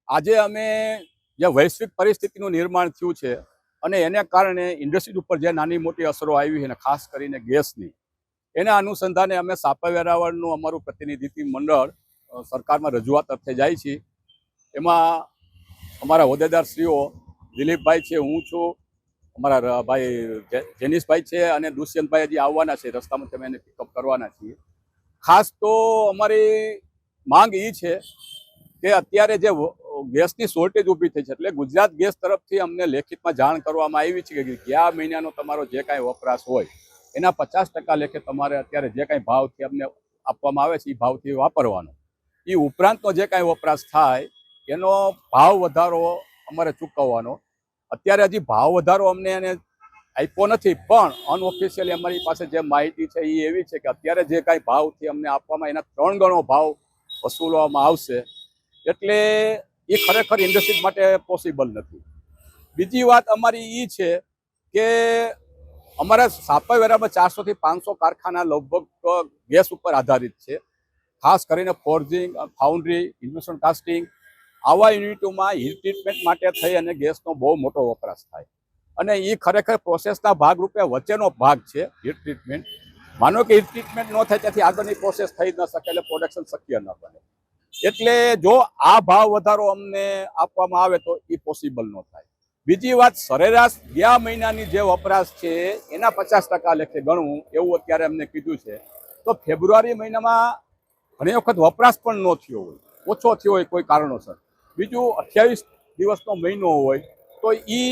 આજે અમે જે વૈશ્વિક પરિસ્થિતિનું નિર્માણ થયું છે અને એને કારણે ઇન્ડસ્ટ્રી ઉપર જે નાની મોટી અસરો આવી છે, ખાસ કરીને ગેસની, એના અનુસંધાને અમે સાપા વેરાવળનું અમારું પ્રતિનિધિત્વ મંડળ સરકારમાં રજૂઆત અર્થે જાય છે. એમાં અમારા હોદ્દેદારશ્રીઓ દિલીપભાઈ છે, હું છું, અમારા ભાઈ જેનિશભાઈ છે અને દુષ્યંતભાઈ હજી આવવાના છે, રસ્તામાં તમે એને પિકઅપ કરવાના છીએ. ખાસ તો અમારી માંગ એ છે કે અત્યારે જે ગેસની શોર્ટેજ ઊભી થઈ છે, એટલે ગુજરાત ગેસ તરફથી અમને લેખિતમાં જાણ કરવામાં આવી છે કે ગયા મહિનાનો તમારો જે કાંઈ વપરાશ હોય એના 50% લેખે તમારે અત્યારે જે કાંઈ ભાવથી અમને આપવામાં આવે છે એ ભાવથી વાપરવાનો. એ ઉપરાંતનો જે કાંઈ વપરાશ થાય એનો ભાવ વધારો અમારે ચૂકવવાનો. અત્યારે હજી ભાવ વધારો અમને એને આપ્યો નથી, પણ અનઓફિશિયલી અમારી પાસે જે માહિતી છે એ એવી છે કે અત્યારે જે કાંઈ ભાવથી અમને આપવામાં એના 3 ગણો ભાવ વસૂલવામાં આવશે. એટલે એ ખરેખર ઇન્ડસ્ટ્રી માટે પોસિબલ નથી. બીજી વાત અમારી એ છે કે અમારા સાપા વેરામાં 400 થી 500 કારખાના લગભગ ગેસ ઉપર આધારિત છે. ખાસ કરીને ફોર્જિંગ, ફાઉન્ડ્રી, ઇન્ડક્શન કાસ્ટિંગ, આવા યુનિટોમાં હીટ ટ્રીટમેન્ટ માટે થઈ અને ગેસનો બહુ મોટો વપરાશ થાય. અને એ ખરેખર પ્રોસેસના ભાગરૂપે વચ્ચેનો ભાગ છે હીટ ટ્રીટમેન્ટ. માનો કે હીટ ટ્રીટમેન્ટ ન થાય ત્યાંથી આગળની પ્રોસેસ થઈ જ ન શકે, એટલે પ્રોડક્શન શક્ય ન બને. એટલે જો આ ભાવ વધારો અમને આપવામાં આવે તો એ પોસિબલ ન થાય. બીજી વાત, સરેરાશ ગયા મહિનાની જે વપરાશ છે એના 50% લેખે ગણવું એવું અત્યારે અમને કીધું છે. તો ફેબ્રુઆરી મહિનામાં ઘણી વખત વપરાશ પણ ન થયો હોય, ઓછો થયો હોય કોઈ કારણોસર. બીજું 28 દિવસનો મહિનો હોય તો એ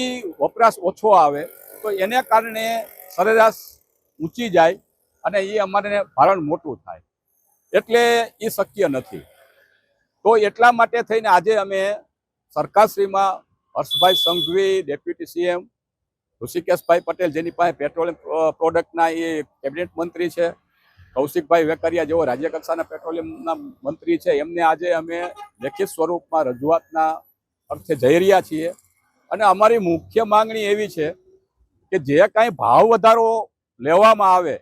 વપરાશ ઓછો આવે તો એને કારણે સરેરાશ ઊંચી જાય અને એ અમારે ભારણ મોટું થાય, એટલે એ શક્ય નથી. તો એટલા માટે થઈને આજે અમે સરકારશ્રીમાં હર્ષભાઈ સંઘવી, ડેપ્યુટી સીએમ ઋષિકેશભાઈ પટેલ, જેની પાસે પેટ્રોલિયમ પ્રોડક્ટના એ કેબિનેટ મંત્રી છે, કૌશિકભાઈ વેકરિયા જેવો રાજ્ય કક્ષાના પેટ્રોલિયમના મંત્રી છે, એમને આજે અમે લેખિત સ્વરૂપમાં રજૂઆતના અર્થે જઈ રહ્યા છીએ. અને અમારી મુખ્ય માંગણી એવી છે કે જે કાંઈ ભાવ વધારો લેવામાં આવે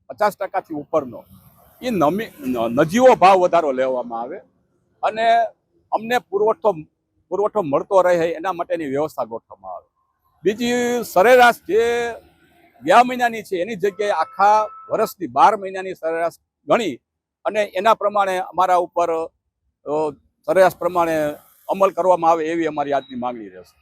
50%થી ઉપરનો, એ નજીવો ભાવ વધારો લેવામાં આવે અને અમને પુરવઠો મળતો રહે એના માટેની વ્યવસ્થા ગોઠવવામાં આવે. બીજી, સરેરાશ જે ગયા મહિનાની છે એની જગ્યાએ આખા વર્ષની 12 મહિનાની સરેરાશ ગણી અને એના પ્રમાણે અમારા ઉપર સરેરાશ પ્રમાણે અમલ કરવામાં આવે એવી અમારી આજની માંગણી રહેશે.